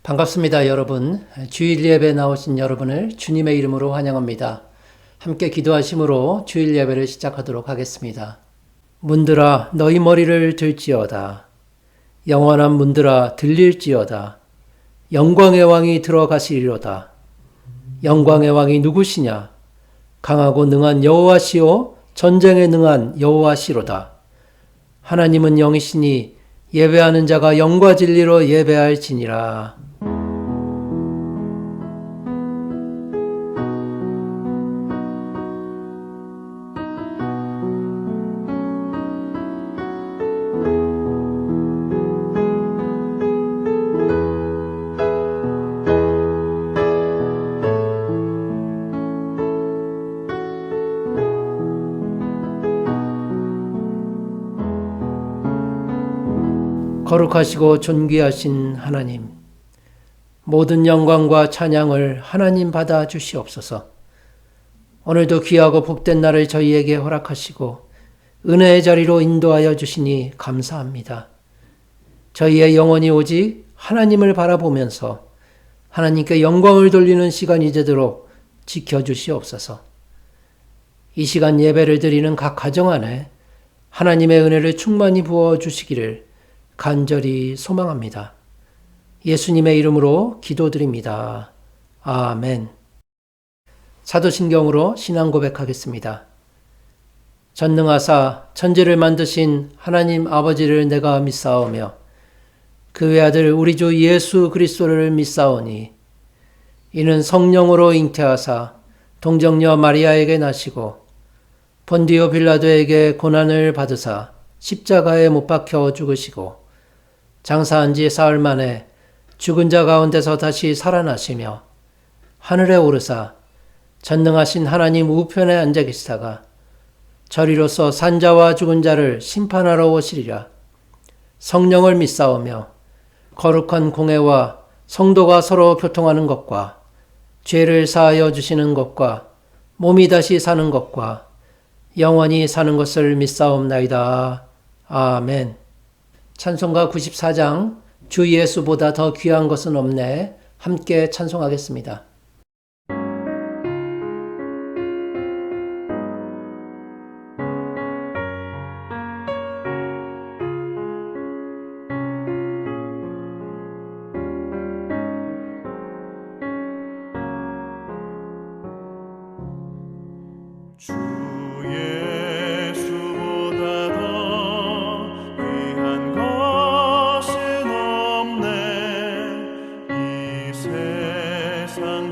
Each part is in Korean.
반갑습니다, 여러분. 주일 예배 나오신 여러분을 주님의 이름으로 환영합니다. 함께 기도하심으로 주일 예배를 시작하도록 하겠습니다. 문들아 너희 머리를 들지어다. 영원한 문들아 들릴지어다. 영광의 왕이 들어가시리로다. 영광의 왕이 누구시냐? 강하고 능한 여호와시요 전쟁에 능한 여호와시로다. 하나님은 영이시니 예배하는 자가 영과 진리로 예배할지니라. 거룩하시고 존귀하신 하나님, 모든 영광과 찬양을 하나님 받아 주시옵소서. 오늘도 귀하고 복된 날을 저희에게 허락하시고 은혜의 자리로 인도하여 주시니 감사합니다. 저희의 영혼이 오직 하나님을 바라보면서 하나님께 영광을 돌리는 시간이 되도록 지켜주시옵소서. 이 시간 예배를 드리는 각 가정 안에 하나님의 은혜를 충만히 부어 주시기를 간절히 소망합니다. 예수님의 이름으로 기도드립니다. 아멘. 사도신경으로 신앙 고백하겠습니다. 전능하사 천지를 만드신 하나님 아버지를 내가 믿사오며 그 외아들 우리 주 예수 그리스도를 믿사오니 이는 성령으로 잉태하사 동정녀 마리아에게 나시고 본디오 빌라도에게 고난을 받으사 십자가에 못 박혀 죽으시고 장사한 지 사흘 만에 죽은 자 가운데서 다시 살아나시며 하늘에 오르사 전능하신 하나님 우편에 앉아 계시다가 저리로서 산자와 죽은 자를 심판하러 오시리라. 성령을 믿사오며 거룩한 공회와 성도가 서로 교통하는 것과 죄를 사하여 주시는 것과 몸이 다시 사는 것과 영원히 사는 것을 믿사옵나이다. 아멘. 찬송가 94장 주 예수보다 더 귀한 것은 없네. 함께 찬송하겠습니다. 주 예수보다 더 귀한 것은 없네. 이 세상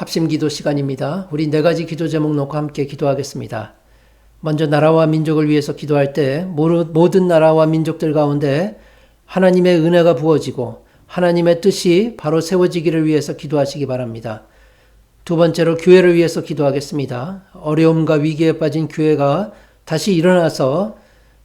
합심 기도 시간입니다. 우리 네 가지 기도 제목 놓고 함께 기도하겠습니다. 먼저 나라와 민족을 위해서 기도할 때 모든 나라와 민족들 가운데 하나님의 은혜가 부어지고 하나님의 뜻이 바로 세워지기를 위해서 기도하시기 바랍니다. 두 번째로 교회를 위해서 기도하겠습니다. 어려움과 위기에 빠진 교회가 다시 일어나서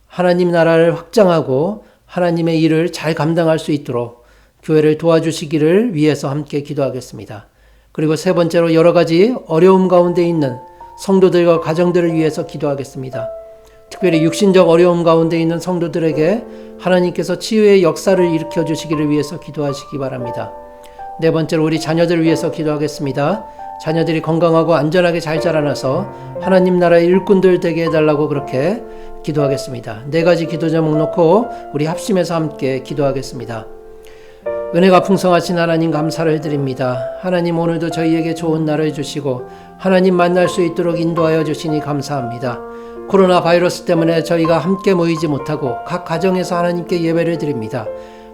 하나님 나라를 확장하고 하나님의 일을 잘 감당할 수 있도록 교회를 도와주시기를 위해서 함께 기도하겠습니다. 그리고 세 번째로 여러 가지 어려움 가운데 있는 성도들과 가정들을 위해서 기도하겠습니다. 특별히 육신적 어려움 가운데 있는 성도들에게 하나님께서 치유의 역사를 일으켜 주시기를 위해서 기도하시기 바랍니다. 네 번째로 우리 자녀들을 위해서 기도하겠습니다. 자녀들이 건강하고 안전하게 잘 자라나서 하나님 나라의 일꾼들 되게 해달라고 그렇게 기도하겠습니다. 네 가지 기도 제목 놓고 우리 합심해서 함께 기도하겠습니다. 은혜가 풍성하신 하나님 감사를 해드립니다. 하나님 오늘도 저희에게 좋은 날을 주시고 하나님 만날 수 있도록 인도하여 주시니 감사합니다. 코로나 바이러스 때문에 저희가 함께 모이지 못하고 각 가정에서 하나님께 예배를 드립니다.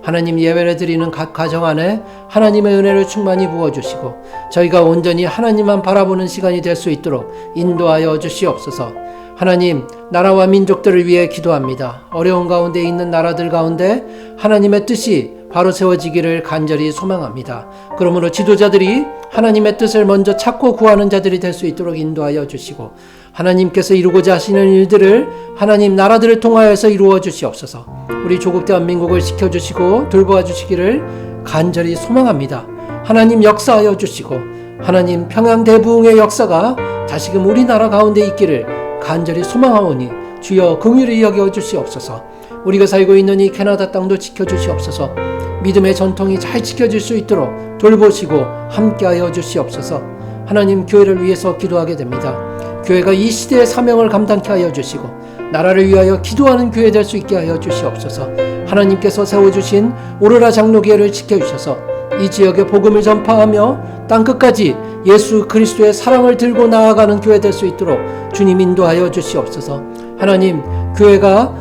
하나님 예배를 드리는 각 가정 안에 하나님의 은혜를 충만히 부어주시고 저희가 온전히 하나님만 바라보는 시간이 될 수 있도록 인도하여 주시옵소서. 하나님 나라와 민족들을 위해 기도합니다. 어려운 가운데 있는 나라들 가운데 하나님의 뜻이 바로 세워지기를 간절히 소망합니다. 그러므로 지도자들이 하나님의 뜻을 먼저 찾고 구하는 자들이 될 수 있도록 인도하여 주시고 하나님께서 이루고자 하시는 일들을 하나님 나라들을 통하여서 이루어 주시옵소서. 우리 조국 대한민국을 지켜주시고 돌보아 주시기를 간절히 소망합니다. 하나님 역사하여 주시고 하나님 평양 대부흥의 역사가 다시금 우리나라 가운데 있기를 간절히 소망하오니 주여 긍휼히 여겨 주시옵소서. 우리가 살고 있는 이 캐나다 땅도 지켜주시옵소서. 믿음의 전통이 잘 지켜질 수 있도록 돌보시고 함께하여 주시옵소서. 하나님 교회를 위해서 기도하게 됩니다. 교회가 이 시대의 사명을 감당케 하여 주시고 나라를 위하여 기도하는 교회 될 수 있게 하여 주시옵소서. 하나님께서 세워주신 오로라 장로교회를 지켜주셔서 이 지역에 복음을 전파하며 땅끝까지 예수 그리스도의 사랑을 들고 나아가는 교회 될 수 있도록 주님 인도하여 주시옵소서. 하나님 교회가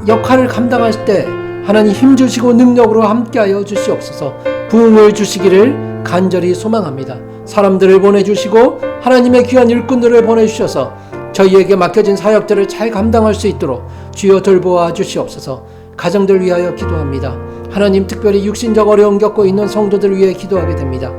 역할을 감당할 때 하나님 힘주시고 능력으로 함께하여 주시옵소서. 부흥을 주시기를 간절히 소망합니다. 사람들을 보내주시고 하나님의 귀한 일꾼들을 보내주셔서 저희에게 맡겨진 사역들을 잘 감당할 수 있도록 주여 돌보아 주시옵소서. 가정들 위하여 기도합니다. 하나님 특별히 육신적 어려움 겪고 있는 성도들을 위해 기도하게 됩니다.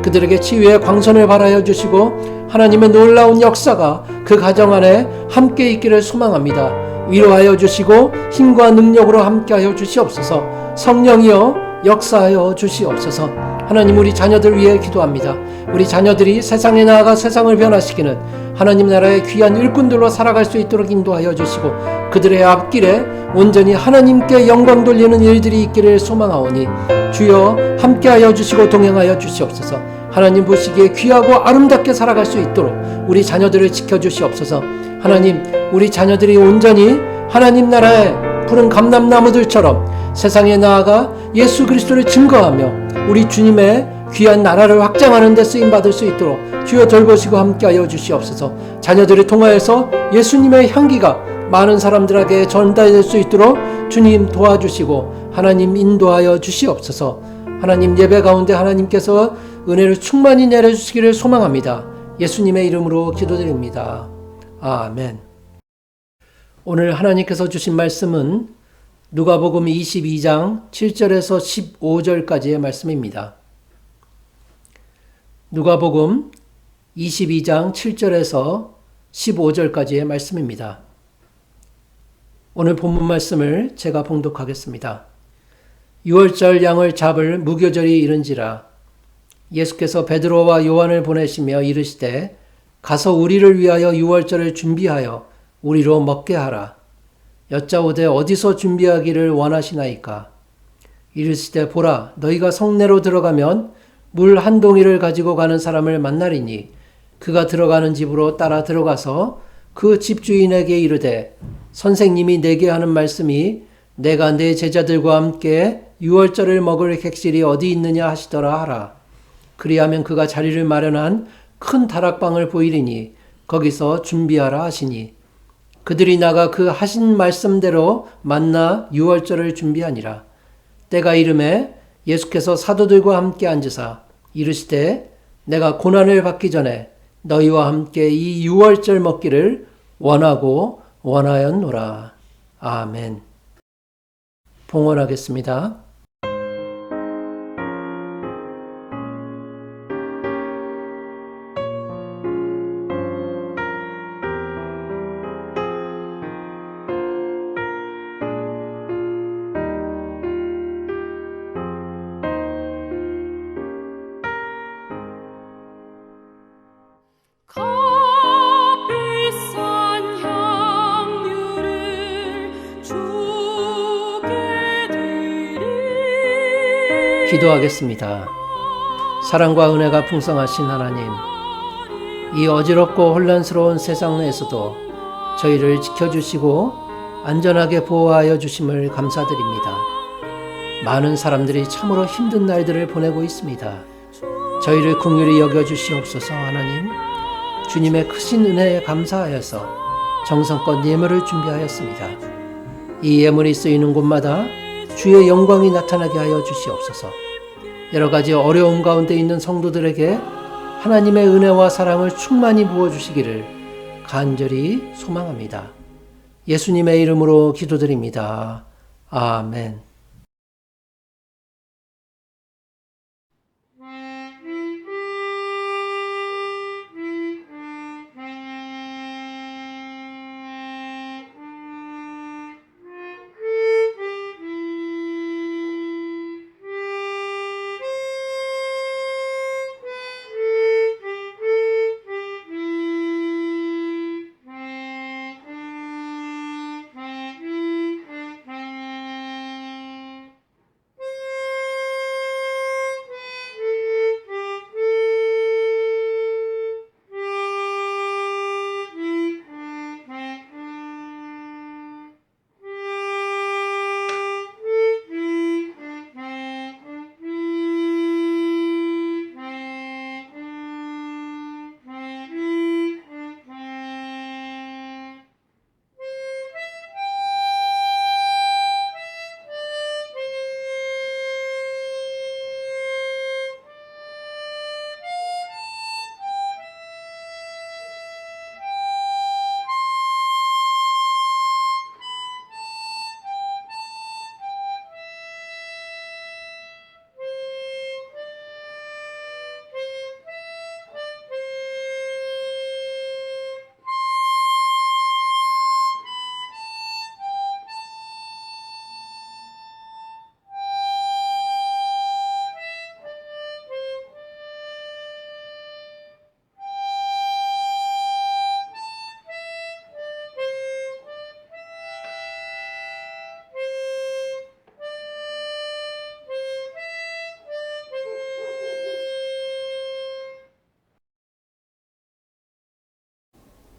그들에게 치유의 광선을 발하여 주시고 하나님의 놀라운 역사가 그 가정 안에 함께 있기를 소망합니다. 위로하여 주시고 힘과 능력으로 함께하여 주시옵소서. 성령이여 역사하여 주시옵소서. 하나님 우리 자녀들 위해 기도합니다. 우리 자녀들이 세상에 나아가 세상을 변화시키는 하나님 나라의 귀한 일꾼들로 살아갈 수 있도록 인도하여 주시고 그들의 앞길에 온전히 하나님께 영광 돌리는 일들이 있기를 소망하오니 주여 함께하여 주시고 동행하여 주시옵소서. 하나님 보시기에 귀하고 아름답게 살아갈 수 있도록 우리 자녀들을 지켜주시옵소서. 하나님 우리 자녀들이 온전히 하나님 나라의 푸른 감람나무들처럼 세상에 나아가 예수 그리스도를 증거하며 우리 주님의 귀한 나라를 확장하는 데 쓰임받을 수 있도록 주여 돌보시고 함께하여 주시옵소서. 자녀들을 통하여서 예수님의 향기가 많은 사람들에게 전달될 수 있도록 주님 도와주시고 하나님 인도하여 주시옵소서. 하나님 예배 가운데 하나님께서 은혜를 충만히 내려주시기를 소망합니다. 예수님의 이름으로 기도드립니다. 아멘. 오늘 하나님께서 주신 말씀은 누가복음 22장 7절에서 15절까지의 말씀입니다. 누가복음 22장 7절에서 15절까지의 말씀입니다. 오늘 본문 말씀을 제가 봉독하겠습니다. 유월절 양을 잡을 무교절이 이른지라 예수께서 베드로와 요한을 보내시며 이르시되 가서 우리를 위하여 유월절을 준비하여 우리로 먹게 하라. 여짜오되 어디서 준비하기를 원하시나이까? 이르시되 보라 너희가 성내로 들어가면 물 한 동이를 가지고 가는 사람을 만나리니 그가 들어가는 집으로 따라 들어가서 그 집주인에게 이르되 선생님이 내게 하는 말씀이 내가 내 제자들과 함께 유월절을 먹을 객실이 어디 있느냐 하시더라 하라. 그리하면 그가 자리를 마련한 큰 다락방을 보이리니 거기서 준비하라 하시니 그들이 나가 그 하신 말씀대로 만나 유월절을 준비하니라. 때가 이름에 예수께서 사도들과 함께 앉으사 이르시되 내가 고난을 받기 전에 너희와 함께 이 유월절 먹기를 원하고 원하였노라. 아멘. 봉헌하겠습니다. 값비싼 향유를 주께 드리 기도하겠습니다. 사랑과 은혜가 풍성하신 하나님, 이 어지럽고 혼란스러운 세상 내에서도 저희를 지켜주시고 안전하게 보호하여 주심을 감사드립니다. 많은 사람들이 참으로 힘든 날들을 보내고 있습니다. 저희를 긍휼히 여겨주시옵소서. 하나님, 주님의 크신 은혜에 감사하여서 정성껏 예물을 준비하였습니다. 이 예물이 쓰이는 곳마다 주의 영광이 나타나게 하여 주시옵소서. 여러 가지 어려움 가운데 있는 성도들에게 하나님의 은혜와 사랑을 충만히 부어주시기를 간절히 소망합니다. 예수님의 이름으로 기도드립니다. 아멘.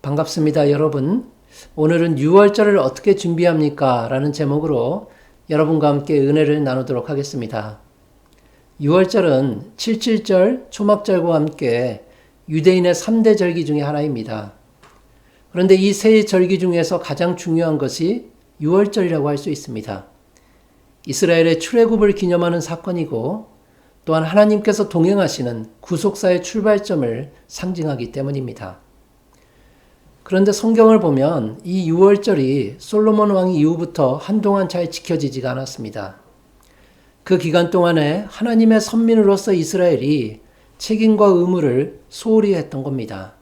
반갑습니다, 여러분. 오늘은 유월절을 어떻게 준비합니까? 라는 제목으로 여러분과 함께 은혜를 나누도록 하겠습니다. 유월절은 칠칠절, 초막절과 함께 유대인의 3대 절기 중에 하나입니다. 그런데 이 세 절기 중에서 가장 중요한 것이 유월절이라고 할 수 있습니다. 이스라엘의 출애굽을 기념하는 사건이고 또한 하나님께서 동행하시는 구속사의 출발점을 상징하기 때문입니다. 그런데 성경을 보면 이 유월절이 솔로몬 왕 이후부터 한동안 잘 지켜지지가 않았습니다. 그 기간 동안에 하나님의 선민으로서 이스라엘이 책임과 의무를 소홀히 했던 겁니다.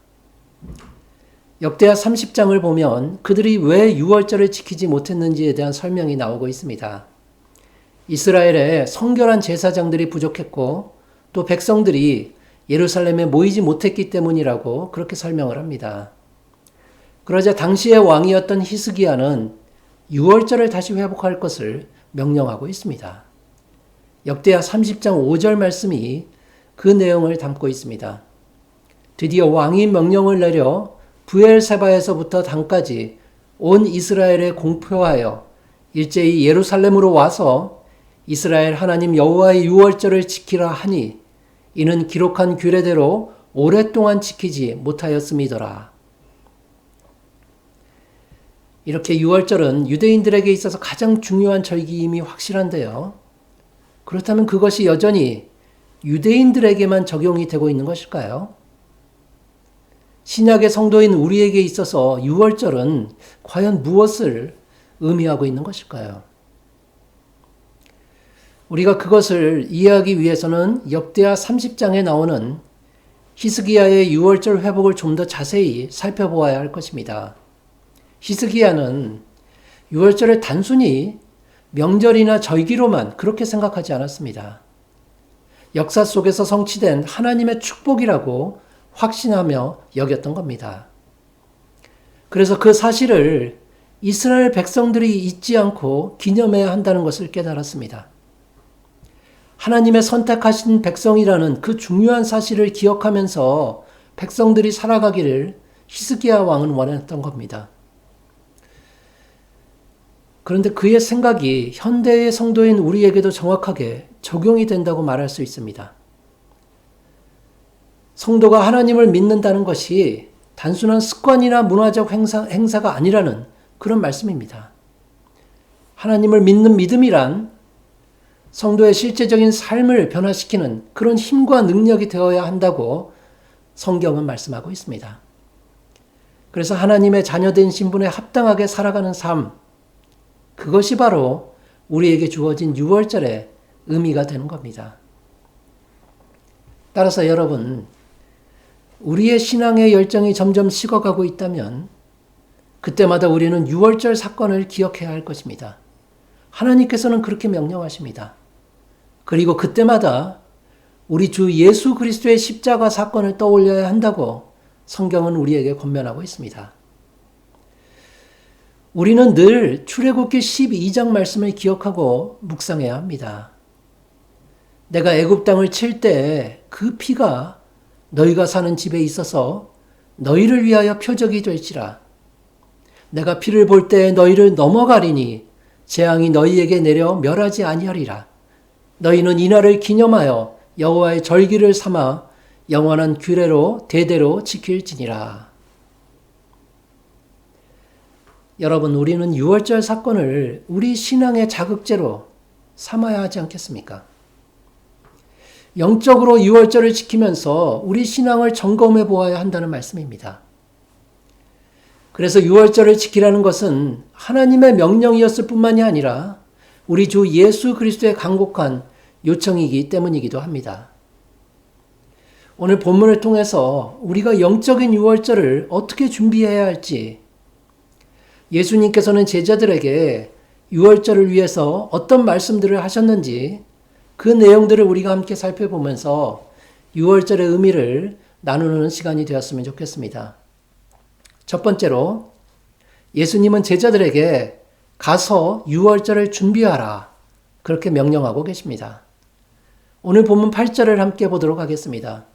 역대하 30장을 보면 그들이 왜 유월절을 지키지 못했는지에 대한 설명이 나오고 있습니다. 이스라엘에 성결한 제사장들이 부족했고 또 백성들이 예루살렘에 모이지 못했기 때문이라고 그렇게 설명을 합니다. 그러자 당시의 왕이었던 히스기야는 유월절을 다시 회복할 것을 명령하고 있습니다. 역대하 30장 5절 말씀이 그 내용을 담고 있습니다. 드디어 왕이 명령을 내려 브엘세바에서부터 단까지 온 이스라엘에 공표하여 일제히 예루살렘으로 와서 이스라엘 하나님 여호와의 유월절을 지키라 하니 이는 기록한 규례대로 오랫동안 지키지 못하였음이더라. 이렇게 유월절은 유대인들에게 있어서 가장 중요한 절기임이 확실한데요. 그렇다면 그것이 여전히 유대인들에게만 적용이 되고 있는 것일까요? 신약의 성도인 우리에게 있어서 유월절은 과연 무엇을 의미하고 있는 것일까요? 우리가 그것을 이해하기 위해서는 역대하 30장에 나오는 히스기야의 유월절 회복을 좀 더 자세히 살펴보아야 할 것입니다. 히스기야는 유월절을 단순히 명절이나 절기로만 그렇게 생각하지 않았습니다. 역사 속에서 성취된 하나님의 축복이라고 확신하며 여겼던 겁니다. 그래서 그 사실을 이스라엘 백성들이 잊지 않고 기념해야 한다는 것을 깨달았습니다. 하나님의 선택하신 백성이라는 그 중요한 사실을 기억하면서 백성들이 살아가기를 히스기야 왕은 원했던 겁니다. 그런데 그의 생각이 현대의 성도인 우리에게도 정확하게 적용이 된다고 말할 수 있습니다. 성도가 하나님을 믿는다는 것이 단순한 습관이나 문화적 행사가 아니라는 그런 말씀입니다. 하나님을 믿는 믿음이란 성도의 실제적인 삶을 변화시키는 그런 힘과 능력이 되어야 한다고 성경은 말씀하고 있습니다. 그래서 하나님의 자녀된 신분에 합당하게 살아가는 삶, 그것이 바로 우리에게 주어진 유월절의 의미가 되는 겁니다. 따라서 여러분, 우리의 신앙의 열정이 점점 식어가고 있다면 그때마다 우리는 유월절 사건을 기억해야 할 것입니다. 하나님께서는 그렇게 명령하십니다. 그리고 그때마다 우리 주 예수 그리스도의 십자가 사건을 떠올려야 한다고 성경은 우리에게 권면하고 있습니다. 우리는 늘 출애굽기 12장 말씀을 기억하고 묵상해야 합니다. 내가 애굽 땅을 칠 때 그 피가 너희가 사는 집에 있어서 너희를 위하여 표적이 될지라. 내가 피를 볼 때 너희를 넘어가리니 재앙이 너희에게 내려 멸하지 아니하리라. 너희는 이날을 기념하여 여호와의 절기를 삼아 영원한 규례로 대대로 지킬지니라. 여러분, 우리는 유월절 사건을 우리 신앙의 자극제로 삼아야 하지 않겠습니까? 영적으로 유월절을 지키면서 우리 신앙을 점검해 보아야 한다는 말씀입니다. 그래서 유월절을 지키라는 것은 하나님의 명령이었을 뿐만이 아니라 우리 주 예수 그리스도의 간곡한 요청이기 때문이기도 합니다. 오늘 본문을 통해서 우리가 영적인 유월절을 어떻게 준비해야 할지, 예수님께서는 제자들에게 유월절을 위해서 어떤 말씀들을 하셨는지 그 내용들을 우리가 함께 살펴보면서 유월절의 의미를 나누는 시간이 되었으면 좋겠습니다. 첫 번째로 예수님은 제자들에게 가서 유월절을 준비하라 그렇게 명령하고 계십니다. 오늘 본문 8절을 함께 보도록 하겠습니다.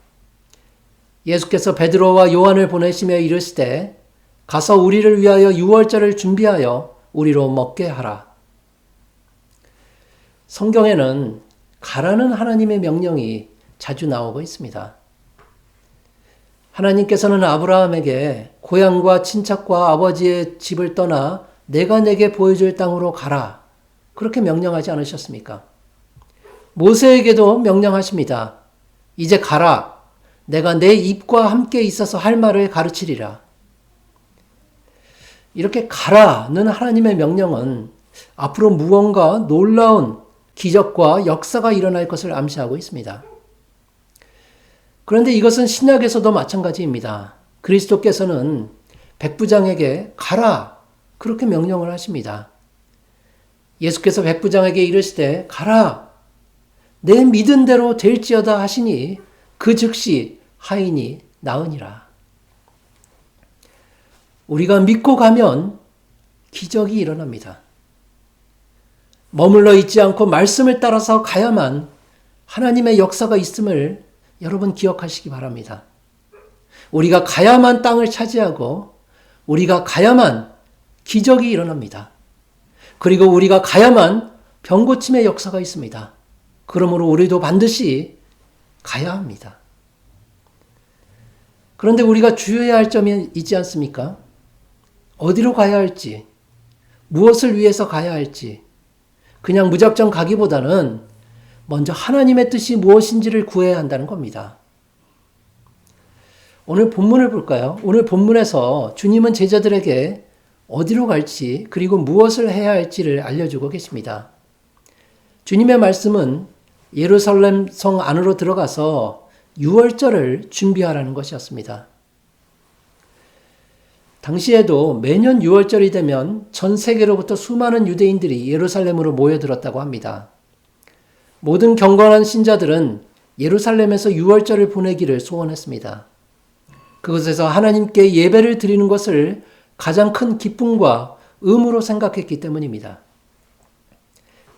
예수께서 베드로와 요한을 보내시며 이르시되 가서 우리를 위하여 유월절을 준비하여 우리로 먹게 하라. 성경에는 가라는 하나님의 명령이 자주 나오고 있습니다. 하나님께서는 아브라함에게 고향과 친척과 아버지의 집을 떠나 내가 내게 보여줄 땅으로 가라. 그렇게 명령하지 않으셨습니까? 모세에게도 명령하십니다. 이제 가라. 내가 내 입과 함께 있어서 할 말을 가르치리라. 이렇게 가라는 하나님의 명령은 앞으로 무언가 놀라운 기적과 역사가 일어날 것을 암시하고 있습니다. 그런데 이것은 신약에서도 마찬가지입니다. 그리스도께서는 백부장에게 가라 그렇게 명령을 하십니다. 예수께서 백부장에게 이르시되 가라 내 믿은 대로 될지어다 하시니 그 즉시 하인이 나으니라. 우리가 믿고 가면 기적이 일어납니다. 머물러 있지 않고 말씀을 따라서 가야만 하나님의 역사가 있음을 여러분 기억하시기 바랍니다. 우리가 가야만 땅을 차지하고 우리가 가야만 기적이 일어납니다. 그리고 우리가 가야만 병고침의 역사가 있습니다. 그러므로 우리도 반드시 가야 합니다. 그런데 우리가 주의해야 할 점이 있지 않습니까? 어디로 가야 할지, 무엇을 위해서 가야 할지, 그냥 무작정 가기보다는 먼저 하나님의 뜻이 무엇인지를 구해야 한다는 겁니다. 오늘 본문을 볼까요? 오늘 본문에서 주님은 제자들에게 어디로 갈지 그리고 무엇을 해야 할지를 알려주고 계십니다. 주님의 말씀은 예루살렘 성 안으로 들어가서 유월절을 준비하라는 것이었습니다. 당시에도 매년 유월절이 되면 전 세계로부터 수많은 유대인들이 예루살렘으로 모여들었다고 합니다. 모든 경건한 신자들은 예루살렘에서 유월절을 보내기를 소원했습니다. 그곳에서 하나님께 예배를 드리는 것을 가장 큰 기쁨과 의무로 생각했기 때문입니다.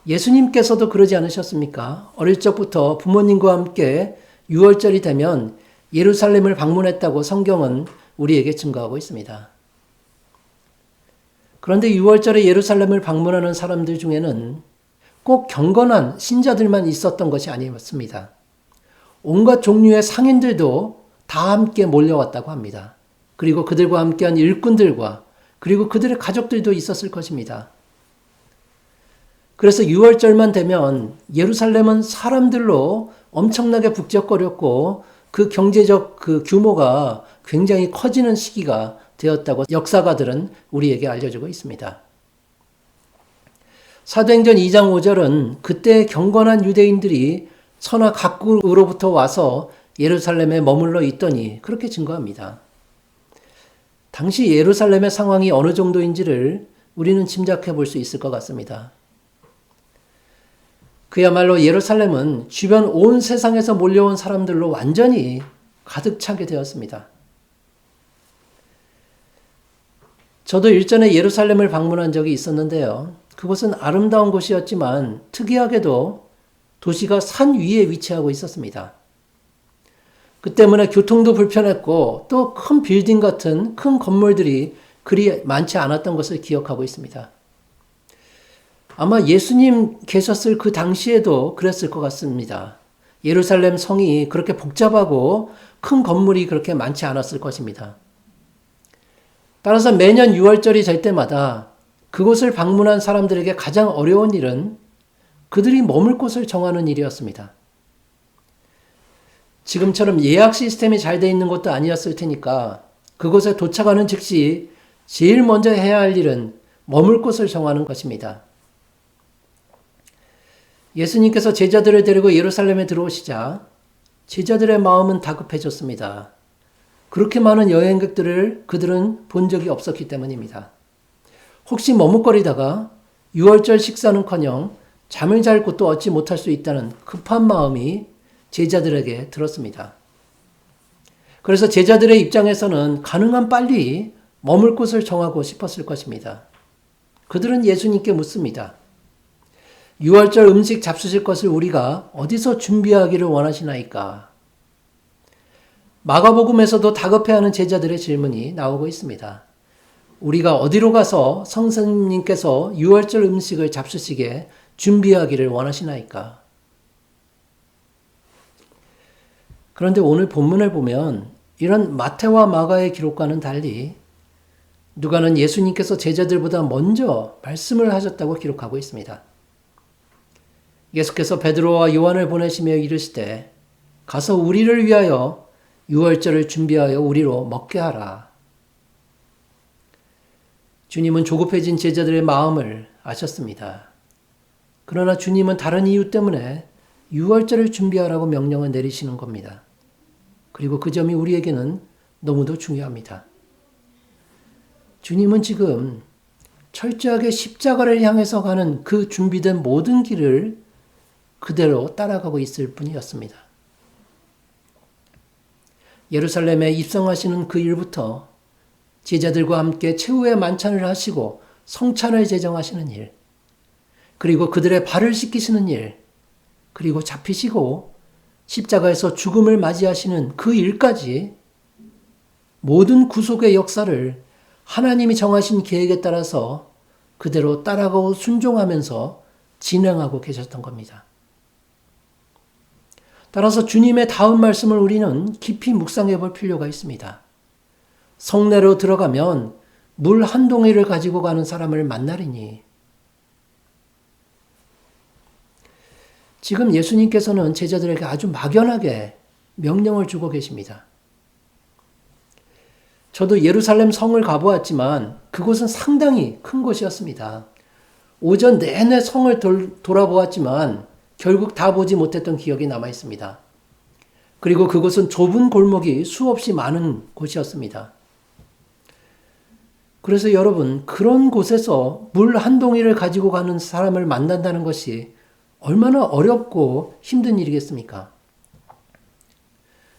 예수님께서도 그러지 않으셨습니까? 어릴 적부터 부모님과 함께 유월절이 되면 예루살렘을 방문했다고 성경은 우리에게 증거하고 있습니다. 그런데 유월절에 예루살렘을 방문하는 사람들 중에는 꼭 경건한 신자들만 있었던 것이 아니었습니다. 온갖 종류의 상인들도 다 함께 몰려왔다고 합니다. 그리고 그들과 함께한 일꾼들과 그리고 그들의 가족들도 있었을 것입니다. 그래서 유월절만 되면 예루살렘은 사람들로 엄청나게 북적거렸고 그 경제적 그 규모가 굉장히 커지는 시기가 되었다고 역사가들은 우리에게 알려주고 있습니다. 사도행전 2장 5절은 그때 경건한 유대인들이 천하 각국으로부터 와서 예루살렘에 머물러 있더니 그렇게 증거합니다. 당시 예루살렘의 상황이 어느 정도인지를 우리는 짐작해 볼 수 있을 것 같습니다. 그야말로 예루살렘은 주변 온 세상에서 몰려온 사람들로 완전히 가득 차게 되었습니다. 저도 일전에 예루살렘을 방문한 적이 있었는데요. 그곳은 아름다운 곳이었지만 특이하게도 도시가 산 위에 위치하고 있었습니다. 그 때문에 교통도 불편했고 또 큰 빌딩 같은 큰 건물들이 그리 많지 않았던 것을 기억하고 있습니다. 아마 예수님 계셨을 그 당시에도 그랬을 것 같습니다. 예루살렘 성이 그렇게 복잡하고 큰 건물이 그렇게 많지 않았을 것입니다. 따라서 매년 유월절이 될 때마다 그곳을 방문한 사람들에게 가장 어려운 일은 그들이 머물 곳을 정하는 일이었습니다. 지금처럼 예약 시스템이 잘 돼 있는 것도 아니었을 테니까 그곳에 도착하는 즉시 제일 먼저 해야 할 일은 머물 곳을 정하는 것입니다. 예수님께서 제자들을 데리고 예루살렘에 들어오시자 제자들의 마음은 다급해졌습니다. 그렇게 많은 여행객들을 그들은 본 적이 없었기 때문입니다. 혹시 머뭇거리다가 유월절 식사는커녕 잠을 잘 곳도 얻지 못할 수 있다는 급한 마음이 제자들에게 들었습니다. 그래서 제자들의 입장에서는 가능한 빨리 머물 곳을 정하고 싶었을 것입니다. 그들은 예수님께 묻습니다. 유월절 음식 잡수실 것을 우리가 어디서 준비하기를 원하시나이까? 마가복음에서도 다급해하는 제자들의 질문이 나오고 있습니다. 우리가 어디로 가서 성령님께서 유월절 음식을 잡수시게 준비하기를 원하시나이까? 그런데 오늘 본문을 보면 이런 마태와 마가의 기록과는 달리 누가는 예수님께서 제자들보다 먼저 말씀을 하셨다고 기록하고 있습니다. 예수께서 베드로와 요한을 보내시며 이르시되 가서 우리를 위하여 유월절을 준비하여 우리로 먹게 하라. 주님은 조급해진 제자들의 마음을 아셨습니다. 그러나 주님은 다른 이유 때문에 유월절을 준비하라고 명령을 내리시는 겁니다. 그리고 그 점이 우리에게는 너무도 중요합니다. 주님은 지금 철저하게 십자가를 향해서 가는 그 준비된 모든 길을 그대로 따라가고 있을 뿐이었습니다. 예루살렘에 입성하시는 그 일부터 제자들과 함께 최후의 만찬을 하시고 성찬을 제정하시는 일, 그리고 그들의 발을 씻기시는 일, 그리고 잡히시고 십자가에서 죽음을 맞이하시는 그 일까지 모든 구속의 역사를 하나님이 정하신 계획에 따라서 그대로 따라가고 순종하면서 진행하고 계셨던 겁니다. 따라서 주님의 다음 말씀을 우리는 깊이 묵상해 볼 필요가 있습니다. 성내로 들어가면 물 한 동이를 가지고 가는 사람을 만나리니. 지금 예수님께서는 제자들에게 아주 막연하게 명령을 주고 계십니다. 저도 예루살렘 성을 가보았지만 그곳은 상당히 큰 곳이었습니다. 오전 내내 성을 돌아보았지만 결국 다 보지 못했던 기억이 남아 있습니다. 그리고 그곳은 좁은 골목이 수없이 많은 곳이었습니다. 그래서 여러분, 그런 곳에서 물 한 동이를 가지고 가는 사람을 만난다는 것이 얼마나 어렵고 힘든 일이겠습니까?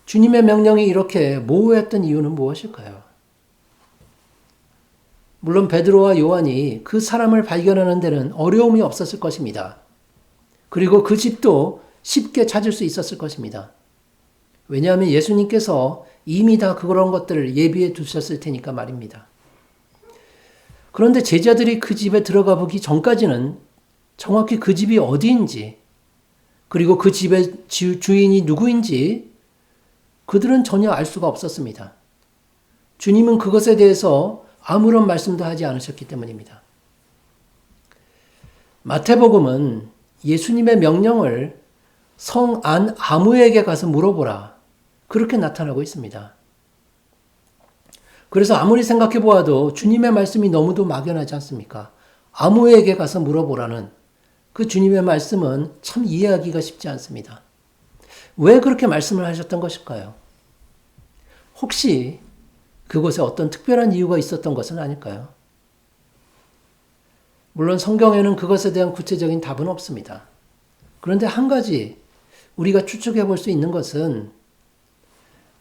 주님의 명령이 이렇게 모호했던 이유는 무엇일까요? 물론 베드로와 요한이 그 사람을 발견하는 데는 어려움이 없었을 것입니다. 그리고 그 집도 쉽게 찾을 수 있었을 것입니다. 왜냐하면 예수님께서 이미 다 그런 것들을 예비해 두셨을 테니까 말입니다. 그런데 제자들이 그 집에 들어가 보기 전까지는 정확히 그 집이 어디인지, 그리고 그 집의 주인이 누구인지 그들은 전혀 알 수가 없었습니다. 주님은 그것에 대해서 아무런 말씀도 하지 않으셨기 때문입니다. 마태복음은 예수님의 명령을 성 안 아무에게 가서 물어보라, 그렇게 나타나고 있습니다. 그래서 아무리 생각해 보아도 주님의 말씀이 너무도 막연하지 않습니까? 아무에게 가서 물어보라는 그 주님의 말씀은 참 이해하기가 쉽지 않습니다. 왜 그렇게 말씀을 하셨던 것일까요? 혹시 그곳에 어떤 특별한 이유가 있었던 것은 아닐까요? 물론 성경에는 그것에 대한 구체적인 답은 없습니다. 그런데 한 가지 우리가 추측해 볼 수 있는 것은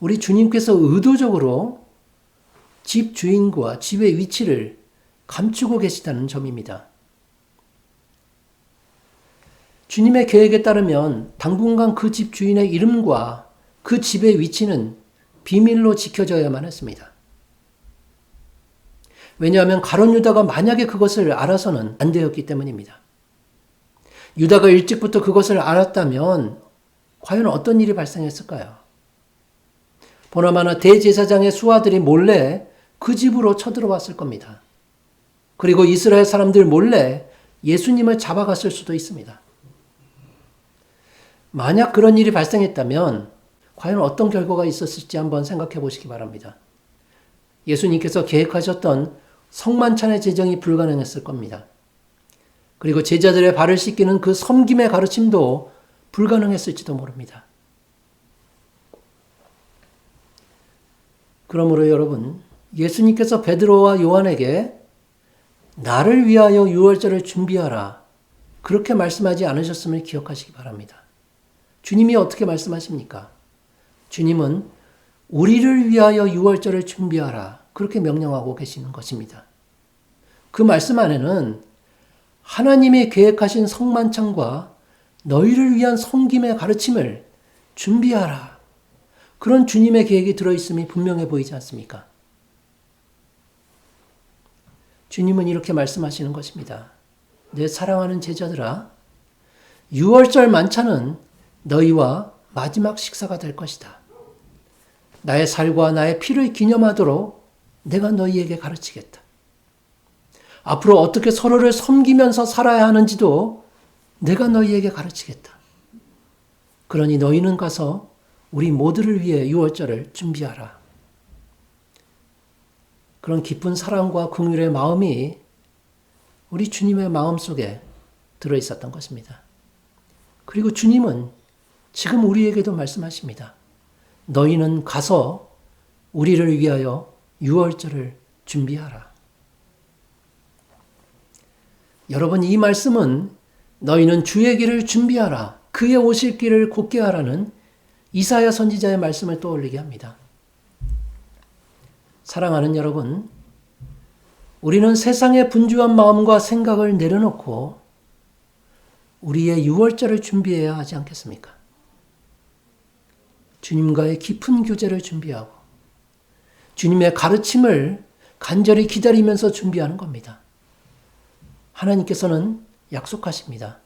우리 주님께서 의도적으로 집 주인과 집의 위치를 감추고 계시다는 점입니다. 주님의 계획에 따르면 당분간 그 집 주인의 이름과 그 집의 위치는 비밀로 지켜져야만 했습니다. 왜냐하면 가룟 유다가 만약에 그것을 알아서는 안 되었기 때문입니다. 유다가 일찍부터 그것을 알았다면 과연 어떤 일이 발생했을까요? 보나마나 대제사장의 수하들이 몰래 그 집으로 쳐들어왔을 겁니다. 그리고 이스라엘 사람들 몰래 예수님을 잡아갔을 수도 있습니다. 만약 그런 일이 발생했다면 과연 어떤 결과가 있었을지 한번 생각해 보시기 바랍니다. 예수님께서 계획하셨던 성만찬의 제정이 불가능했을 겁니다. 그리고 제자들의 발을 씻기는 그 섬김의 가르침도 불가능했을지도 모릅니다. 그러므로 여러분, 예수님께서 베드로와 요한에게 나를 위하여 유월절을 준비하라, 그렇게 말씀하지 않으셨음을 기억하시기 바랍니다. 주님이 어떻게 말씀하십니까? 주님은 우리를 위하여 유월절을 준비하라, 그렇게 명령하고 계시는 것입니다. 그 말씀 안에는 하나님이 계획하신 성만찬과 너희를 위한 섬김의 가르침을 준비하라, 그런 주님의 계획이 들어있음이 분명해 보이지 않습니까? 주님은 이렇게 말씀하시는 것입니다. 내 사랑하는 제자들아, 유월절 만찬은 너희와 마지막 식사가 될 것이다. 나의 살과 나의 피를 기념하도록 내가 너희에게 가르치겠다. 앞으로 어떻게 서로를 섬기면서 살아야 하는지도 내가 너희에게 가르치겠다. 그러니 너희는 가서 우리 모두를 위해 유월절을 준비하라. 그런 깊은 사랑과 긍휼의 마음이 우리 주님의 마음속에 들어있었던 것입니다. 그리고 주님은 지금 우리에게도 말씀하십니다. 너희는 가서 우리를 위하여 유월절을 준비하라. 여러분, 이 말씀은 너희는 주의 길을 준비하라, 그의 오실 길을 곧게 하라는 이사야 선지자의 말씀을 떠올리게 합니다. 사랑하는 여러분, 우리는 세상의 분주한 마음과 생각을 내려놓고 우리의 유월절을 준비해야 하지 않겠습니까? 주님과의 깊은 교제를 준비하고 주님의 가르침을 간절히 기다리면서 준비하는 겁니다. 하나님께서는 약속하십니다.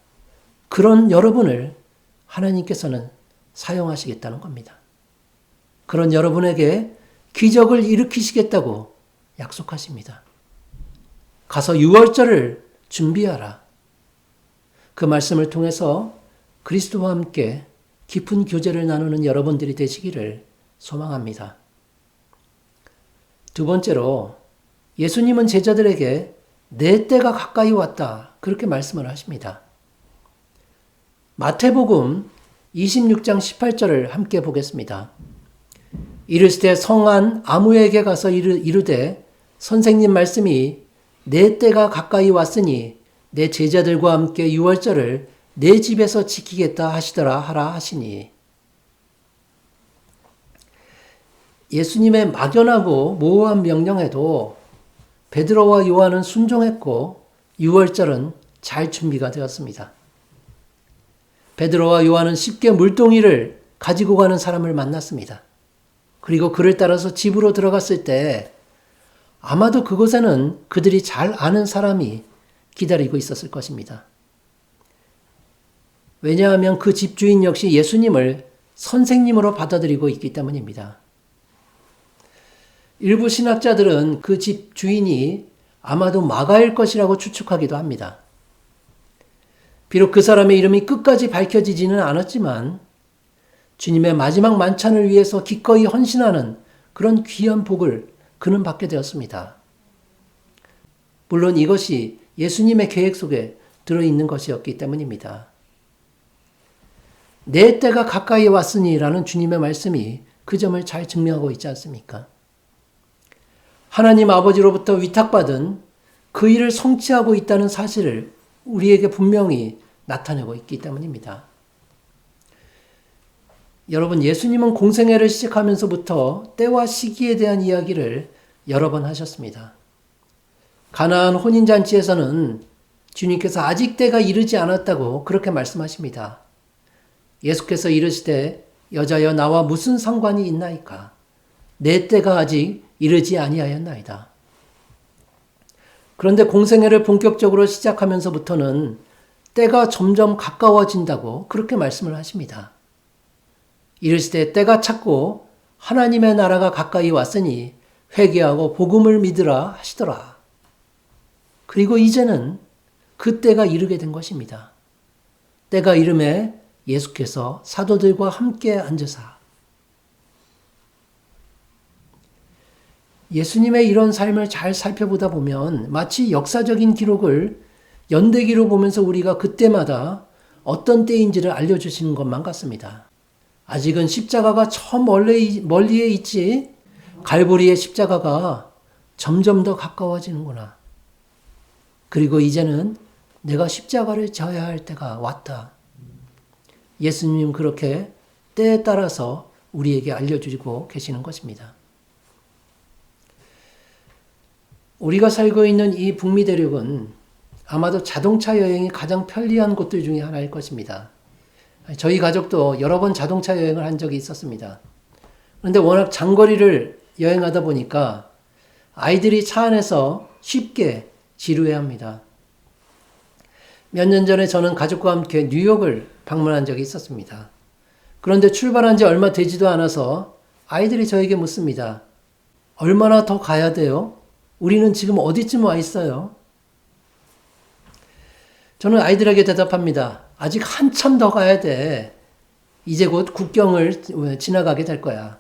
그런 여러분을 하나님께서는 사용하시겠다는 겁니다. 그런 여러분에게 기적을 일으키시겠다고 약속하십니다. 가서 유월절을 준비하라. 그 말씀을 통해서 그리스도와 함께 깊은 교제를 나누는 여러분들이 되시기를 소망합니다. 두 번째로 예수님은 제자들에게 내 때가 가까이 왔다 그렇게 말씀을 하십니다. 마태복음 26장 18절을 함께 보겠습니다. 이르시되 성한 아무에게 가서 이르되 선생님 말씀이 내 때가 가까이 왔으니 내 제자들과 함께 유월절을 내 집에서 지키겠다 하시더라 하라 하시니. 예수님의 막연하고 모호한 명령에도 베드로와 요한은 순종했고 유월절은 잘 준비가 되었습니다. 베드로와 요한은 쉽게 물동이를 가지고 가는 사람을 만났습니다. 그리고 그를 따라서 집으로 들어갔을 때 아마도 그곳에는 그들이 잘 아는 사람이 기다리고 있었을 것입니다. 왜냐하면 그 집주인 역시 예수님을 선생님으로 받아들이고 있기 때문입니다. 일부 신학자들은 그 집 주인이 아마도 마가일 것이라고 추측하기도 합니다. 비록 그 사람의 이름이 끝까지 밝혀지지는 않았지만 주님의 마지막 만찬을 위해서 기꺼이 헌신하는 그런 귀한 복을 그는 받게 되었습니다. 물론 이것이 예수님의 계획 속에 들어있는 것이었기 때문입니다. 내 때가 가까이 왔으니 라는 주님의 말씀이 그 점을 잘 증명하고 있지 않습니까? 하나님 아버지로부터 위탁받은 그 일을 성취하고 있다는 사실을 우리에게 분명히 나타내고 있기 때문입니다. 여러분, 예수님은 공생애를 시작하면서부터 때와 시기에 대한 이야기를 여러 번 하셨습니다. 가나안 혼인잔치에서는 주님께서 아직 때가 이르지 않았다고 그렇게 말씀하십니다. 예수께서 이르시되 여자여 나와 무슨 상관이 있나이까? 내 때가 아직 이르지 아니하였나이다. 그런데 공생애를 본격적으로 시작하면서부터는 때가 점점 가까워진다고 그렇게 말씀을 하십니다. 이르시되 때가 찼고 하나님의 나라가 가까이 왔으니 회개하고 복음을 믿으라 하시더라. 그리고 이제는 그 때가 이르게 된 것입니다. 때가 이름에 예수께서 사도들과 함께 앉으사. 예수님의 이런 삶을 잘 살펴보다 보면 마치 역사적인 기록을 연대기로 보면서 우리가 그때마다 어떤 때인지를 알려주시는 것만 같습니다. 아직은 십자가가 저 멀리에 있지 갈보리의 십자가가 점점 더 가까워지는구나. 그리고 이제는 내가 십자가를 져야 할 때가 왔다. 예수님 그렇게 때에 따라서 우리에게 알려주고 계시는 것입니다. 우리가 살고 있는 이 북미 대륙은 아마도 자동차 여행이 가장 편리한 곳들 중에 하나일 것입니다. 저희 가족도 여러 번 자동차 여행을 한 적이 있었습니다. 그런데 워낙 장거리를 여행하다 보니까 아이들이 차 안에서 쉽게 지루해합니다. 몇 년 전에 저는 가족과 함께 뉴욕을 방문한 적이 있었습니다. 그런데 출발한 지 얼마 되지도 않아서 아이들이 저에게 묻습니다. 얼마나 더 가야 돼요? 우리는 지금 어디쯤 와 있어요? 저는 아이들에게 대답합니다. 아직 한참 더 가야 돼. 이제 곧 국경을 지나가게 될 거야.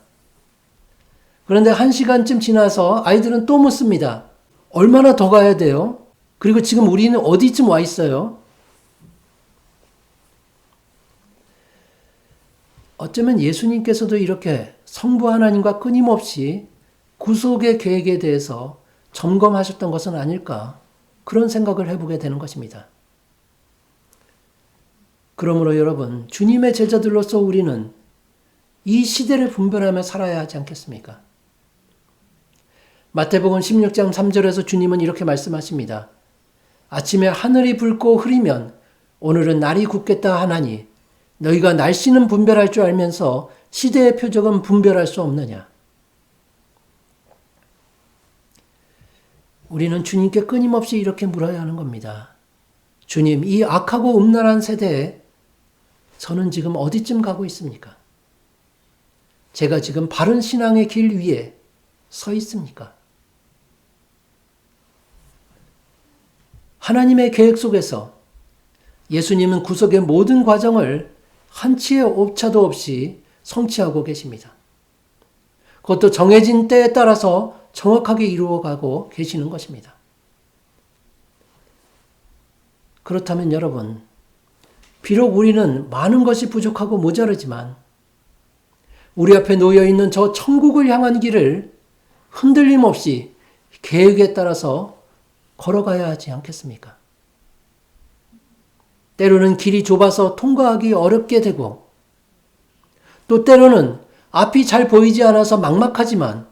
그런데 1시간쯤 지나서 아이들은 또 묻습니다. 얼마나 더 가야 돼요? 그리고 지금 우리는 어디쯤 와 있어요? 어쩌면 예수님께서도 이렇게 성부 하나님과 끊임없이 구속의 계획에 대해서 점검하셨던 것은 아닐까, 그런 생각을 해보게 되는 것입니다. 그러므로 여러분, 주님의 제자들로서 우리는 이 시대를 분별하며 살아야 하지 않겠습니까? 마태복음 16장 3절에서 주님은 이렇게 말씀하십니다. 아침에 하늘이 붉고 흐리면 오늘은 날이 굳겠다 하나니 너희가 날씨는 분별할 줄 알면서 시대의 표적은 분별할 수 없느냐. 우리는 주님께 끊임없이 이렇게 물어야 하는 겁니다. 주님, 이 악하고 음란한 세대에 저는 지금 어디쯤 가고 있습니까? 제가 지금 바른 신앙의 길 위에 서 있습니까? 하나님의 계획 속에서 예수님은 구속의 모든 과정을 한치의 오차도 없이 성취하고 계십니다. 그것도 정해진 때에 따라서 정확하게 이루어가고 계시는 것입니다. 그렇다면 여러분, 비록 우리는 많은 것이 부족하고 모자르지만 우리 앞에 놓여있는 저 천국을 향한 길을 흔들림 없이 계획에 따라서 걸어가야 하지 않겠습니까? 때로는 길이 좁아서 통과하기 어렵게 되고 또 때로는 앞이 잘 보이지 않아서 막막하지만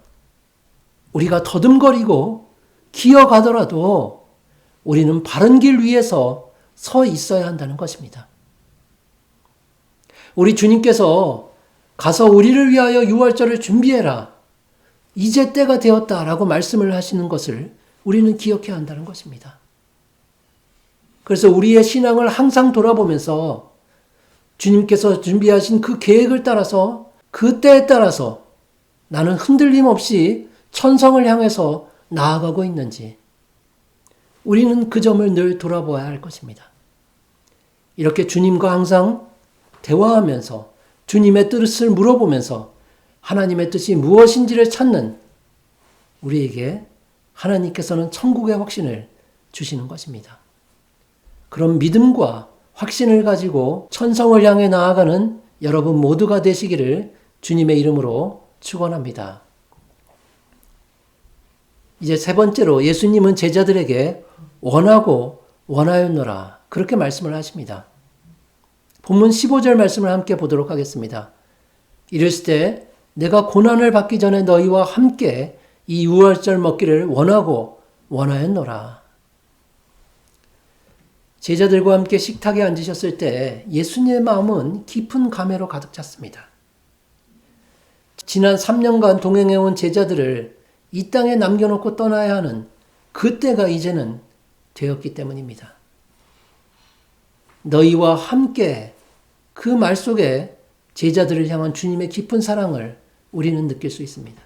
우리가 더듬거리고 기어가더라도 우리는 바른 길 위에서 서 있어야 한다는 것입니다. 우리 주님께서 가서 우리를 위하여 유월절을 준비해라. 이제 때가 되었다라고 말씀을 하시는 것을 우리는 기억해야 한다는 것입니다. 그래서 우리의 신앙을 항상 돌아보면서 주님께서 준비하신 그 계획을 따라서 그 때에 따라서 나는 흔들림 없이 천성을 향해서 나아가고 있는지 우리는 그 점을 늘 돌아보아야 할 것입니다. 이렇게 주님과 항상 대화하면서 주님의 뜻을 물어보면서 하나님의 뜻이 무엇인지를 찾는 우리에게 하나님께서는 천국의 확신을 주시는 것입니다. 그런 믿음과 확신을 가지고 천성을 향해 나아가는 여러분 모두가 되시기를 주님의 이름으로 축원합니다. 이제 세 번째로 예수님은 제자들에게 원하고 원하였노라 그렇게 말씀을 하십니다. 본문 15절 말씀을 함께 보도록 하겠습니다. 이르실 때 내가 고난을 받기 전에 너희와 함께 이 유월절 먹기를 원하고 원하였노라. 제자들과 함께 식탁에 앉으셨을 때 예수님의 마음은 깊은 감회로 가득 찼습니다. 지난 3년간 동행해온 제자들을 이 땅에 남겨놓고 떠나야 하는 그때가 이제는 되었기 때문입니다. 너희와 함께 그 말 속에 제자들을 향한 주님의 깊은 사랑을 우리는 느낄 수 있습니다.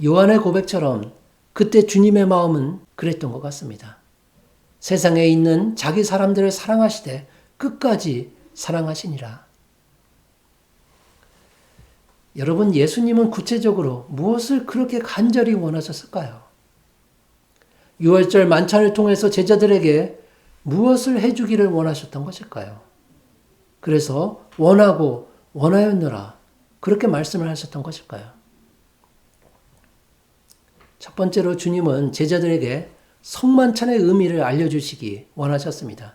요한의 고백처럼 그때 주님의 마음은 그랬던 것 같습니다. 세상에 있는 자기 사람들을 사랑하시되 끝까지 사랑하시니라. 여러분, 예수님은 구체적으로 무엇을 그렇게 간절히 원하셨을까요? 유월절 만찬을 통해서 제자들에게 무엇을 해주기를 원하셨던 것일까요? 그래서 원하고 원하였노라 그렇게 말씀을 하셨던 것일까요? 첫 번째로 주님은 제자들에게 성만찬의 의미를 알려주시기 원하셨습니다.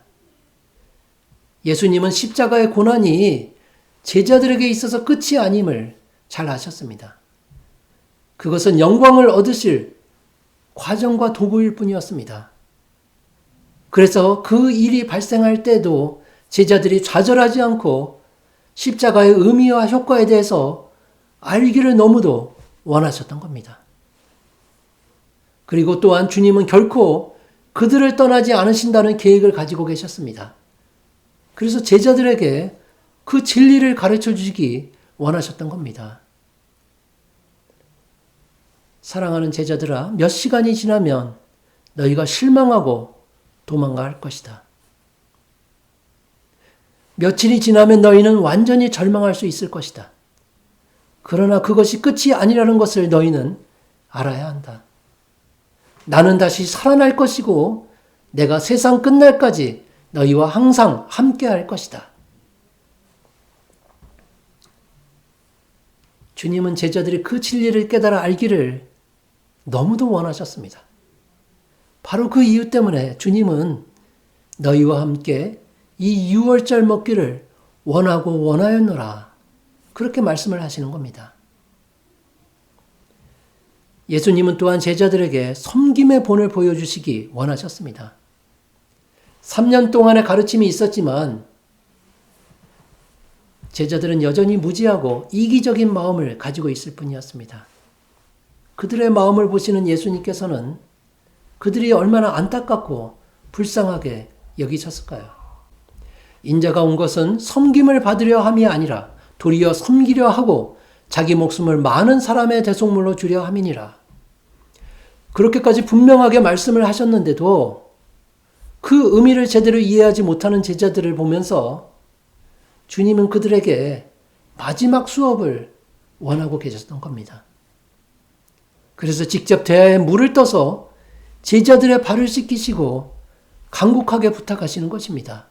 예수님은 십자가의 고난이 제자들에게 있어서 끝이 아님을 잘 아셨습니다. 그것은 영광을 얻으실 과정과 도구일 뿐이었습니다. 그래서 그 일이 발생할 때도 제자들이 좌절하지 않고 십자가의 의미와 효과에 대해서 알기를 너무도 원하셨던 겁니다. 그리고 또한 주님은 결코 그들을 떠나지 않으신다는 계획을 가지고 계셨습니다. 그래서 제자들에게 그 진리를 가르쳐 주시기 원하셨던 겁니다. 사랑하는 제자들아, 몇 시간이 지나면 너희가 실망하고 도망갈 것이다. 며칠이 지나면 너희는 완전히 절망할 수 있을 것이다. 그러나 그것이 끝이 아니라는 것을 너희는 알아야 한다. 나는 다시 살아날 것이고 내가 세상 끝날까지 너희와 항상 함께 할 것이다. 주님은 제자들이 그 진리를 깨달아 알기를 너무도 원하셨습니다. 바로 그 이유 때문에 주님은 너희와 함께 이 유월절 먹기를 원하고 원하였노라 그렇게 말씀을 하시는 겁니다. 예수님은 또한 제자들에게 섬김의 본을 보여주시기 원하셨습니다. 3년 동안의 가르침이 있었지만 제자들은 여전히 무지하고 이기적인 마음을 가지고 있을 뿐이었습니다. 그들의 마음을 보시는 예수님께서는 그들이 얼마나 안타깝고 불쌍하게 여기셨을까요? 인자가 온 것은 섬김을 받으려 함이 아니라 도리어 섬기려 하고 자기 목숨을 많은 사람의 대속물로 주려 함이니라. 그렇게까지 분명하게 말씀을 하셨는데도 그 의미를 제대로 이해하지 못하는 제자들을 보면서 주님은 그들에게 마지막 수업을 원하고 계셨던 겁니다. 그래서 직접 대야에 물을 떠서 제자들의 발을 씻기시고 간곡하게 부탁하시는 것입니다.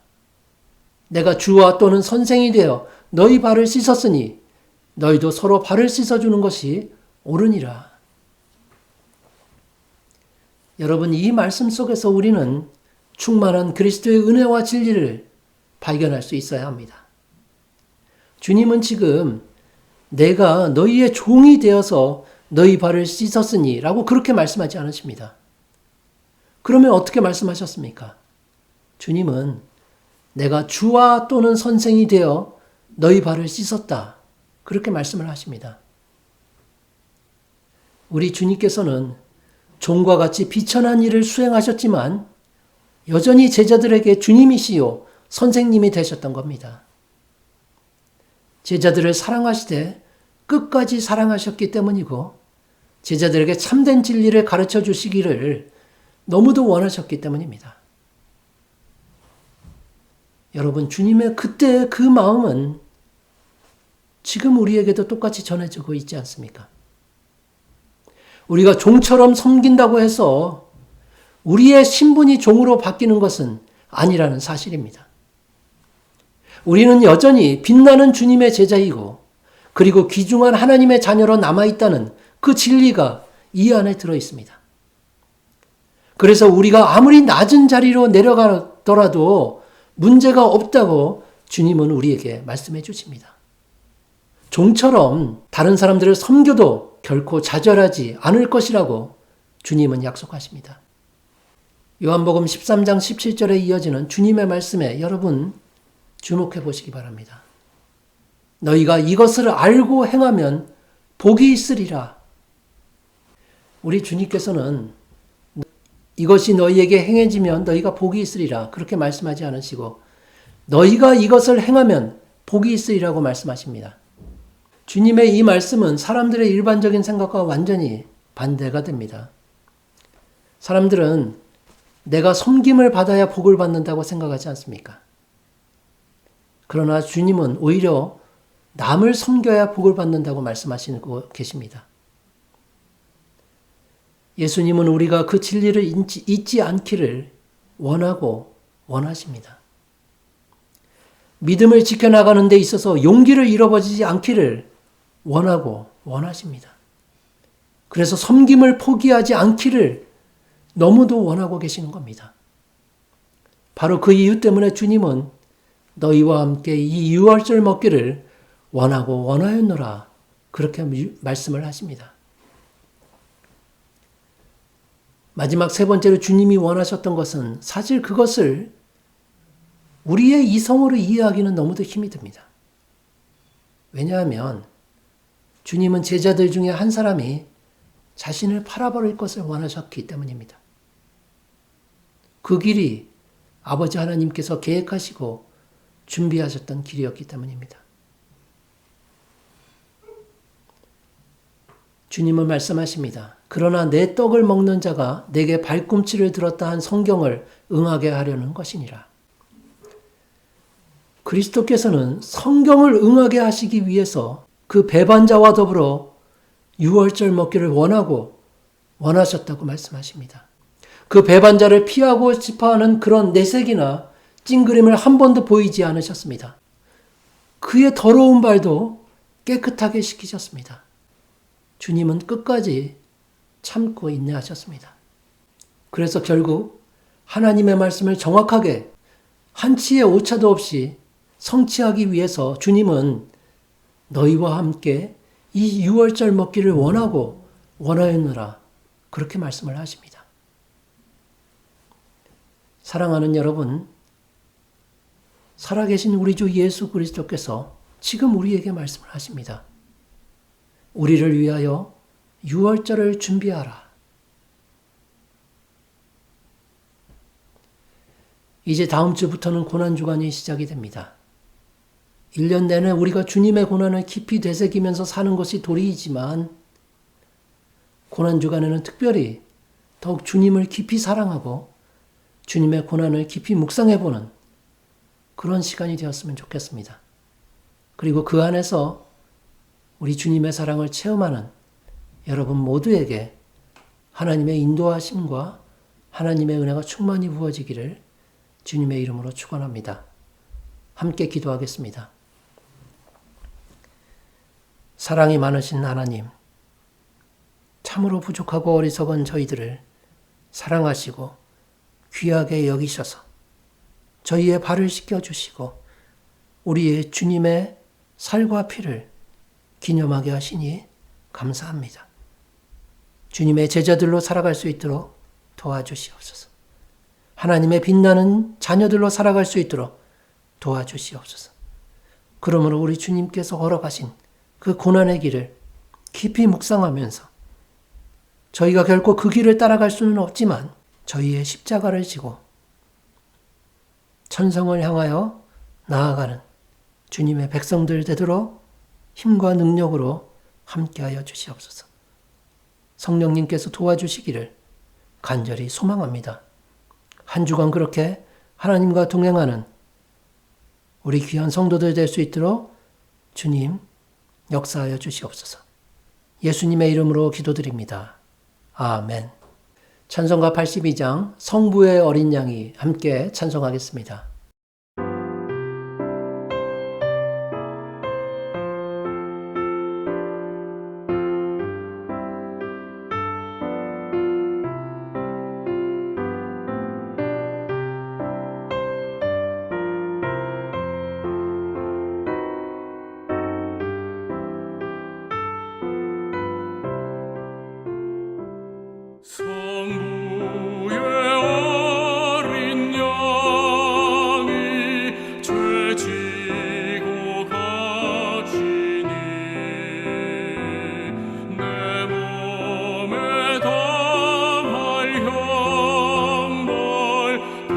내가 주와 또는 선생이 되어 너희 발을 씻었으니 너희도 서로 발을 씻어주는 것이 옳으니라. 여러분, 이 말씀 속에서 우리는 충만한 그리스도의 은혜와 진리를 발견할 수 있어야 합니다. 주님은 지금 내가 너희의 종이 되어서 너희 발을 씻었으니 라고 그렇게 말씀하지 않으십니다. 그러면 어떻게 말씀하셨습니까? 주님은 내가 주와 또는 선생이 되어 너희 발을 씻었다. 그렇게 말씀을 하십니다. 우리 주님께서는 종과 같이 비천한 일을 수행하셨지만 여전히 제자들에게 주님이시요 선생님이 되셨던 겁니다. 제자들을 사랑하시되 끝까지 사랑하셨기 때문이고 제자들에게 참된 진리를 가르쳐 주시기를 너무도 원하셨기 때문입니다. 여러분, 주님의 그때의 그 마음은 지금 우리에게도 똑같이 전해지고 있지 않습니까? 우리가 종처럼 섬긴다고 해서 우리의 신분이 종으로 바뀌는 것은 아니라는 사실입니다. 우리는 여전히 빛나는 주님의 제자이고 그리고 귀중한 하나님의 자녀로 남아있다는 그 진리가 이 안에 들어있습니다. 그래서 우리가 아무리 낮은 자리로 내려가더라도 문제가 없다고 주님은 우리에게 말씀해 주십니다. 종처럼 다른 사람들을 섬겨도 결코 좌절하지 않을 것이라고 주님은 약속하십니다. 요한복음 13장 17절에 이어지는 주님의 말씀에 여러분 주목해 보시기 바랍니다. 너희가 이것을 알고 행하면 복이 있으리라. 우리 주님께서는 이것이 너희에게 행해지면 너희가 복이 있으리라 그렇게 말씀하지 않으시고 너희가 이것을 행하면 복이 있으리라고 말씀하십니다. 주님의 이 말씀은 사람들의 일반적인 생각과 완전히 반대가 됩니다. 사람들은 내가 섬김을 받아야 복을 받는다고 생각하지 않습니까? 그러나 주님은 오히려 남을 섬겨야 복을 받는다고 말씀하시고 계십니다. 예수님은 우리가 그 진리를 잊지 않기를 원하고 원하십니다. 믿음을 지켜나가는 데 있어서 용기를 잃어버리지 않기를 원하고 원하십니다. 그래서 섬김을 포기하지 않기를 너무도 원하고 계시는 겁니다. 바로 그 이유 때문에 주님은 너희와 함께 이 유월절 먹기를 원하고 원하였노라 그렇게 말씀을 하십니다. 마지막 세 번째로 주님이 원하셨던 것은 사실 그것을 우리의 이성으로 이해하기는 너무도 힘이 듭니다. 왜냐하면 주님은 제자들 중에 한 사람이 자신을 팔아버릴 것을 원하셨기 때문입니다. 그 길이 아버지 하나님께서 계획하시고 준비하셨던 길이었기 때문입니다. 주님은 말씀하십니다. 그러나 내 떡을 먹는 자가 내게 발꿈치를 들었다 한 성경을 응하게 하려는 것이니라. 그리스도께서는 성경을 응하게 하시기 위해서 그 배반자와 더불어 유월절 먹기를 원하고 원하셨다고 말씀하십니다. 그 배반자를 피하고 싶어하는 그런 내색이나 찡그림을 한 번도 보이지 않으셨습니다. 그의 더러운 발도 깨끗하게 씻기셨습니다. 주님은 끝까지 참고 인내하셨습니다. 그래서 결국 하나님의 말씀을 정확하게 한치의 오차도 없이 성취하기 위해서 주님은 너희와 함께 이 유월절 먹기를 원하고 원하였노라 그렇게 말씀을 하십니다. 사랑하는 여러분, 살아계신 우리 주 예수 그리스도께서 지금 우리에게 말씀을 하십니다. 우리를 위하여 유월절을 준비하라. 이제 다음 주부터는 고난주간이 시작이 됩니다. 1년 내내 우리가 주님의 고난을 깊이 되새기면서 사는 것이 도리이지만 고난주간에는 특별히 더욱 주님을 깊이 사랑하고 주님의 고난을 깊이 묵상해보는 그런 시간이 되었으면 좋겠습니다. 그리고 그 안에서 우리 주님의 사랑을 체험하는 여러분 모두에게 하나님의 인도하심과 하나님의 은혜가 충만히 부어지기를 주님의 이름으로 축원합니다. 함께 기도하겠습니다. 사랑이 많으신 하나님, 참으로 부족하고 어리석은 저희들을 사랑하시고 귀하게 여기셔서 저희의 발을 씻겨주시고 우리의 주님의 살과 피를 기념하게 하시니 감사합니다. 주님의 제자들로 살아갈 수 있도록 도와주시옵소서. 하나님의 빛나는 자녀들로 살아갈 수 있도록 도와주시옵소서. 그러므로 우리 주님께서 걸어가신 그 고난의 길을 깊이 묵상하면서 저희가 결코 그 길을 따라갈 수는 없지만 저희의 십자가를 지고 천성을 향하여 나아가는 주님의 백성들 되도록 힘과 능력으로 함께하여 주시옵소서. 성령님께서 도와주시기를 간절히 소망합니다. 한 주간 그렇게 하나님과 동행하는 우리 귀한 성도들 될 수 있도록 주님 역사하여 주시옵소서. 예수님의 이름으로 기도드립니다. 아멘. 찬송가 82장 성부의 어린 양이 함께 찬송하겠습니다. 성부의 어린 양이 죄 지고 가시니 내 몸에 당할 형벌 다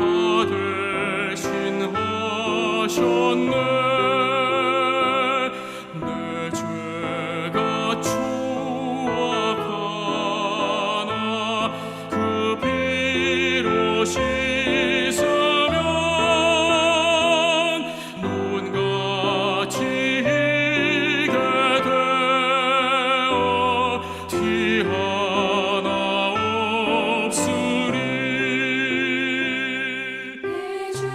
대신하셨네. 내 죄가 추악하나 그 피로 씻으면 눈같이 희게 되어 티 하나 없으리. 내 죄를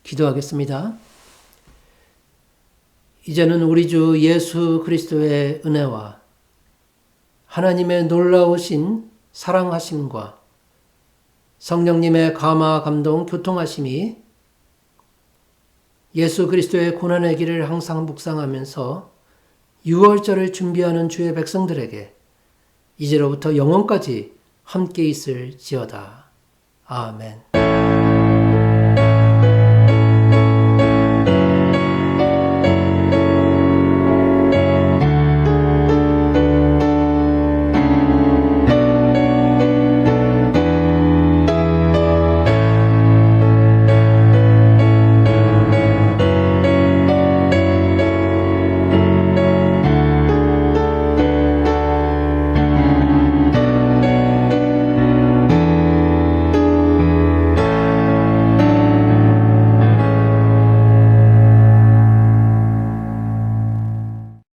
기도하겠습니다. 이제는 우리 주 예수 그리스도의 은혜와 하나님의 놀라우신 사랑하심과 성령님의 감화, 감동, 교통하심이 예수 그리스도의 고난의 길을 항상 묵상하면서 유월절을 준비하는 주의 백성들에게 이제로부터 영원까지 함께 있을지어다. 아멘.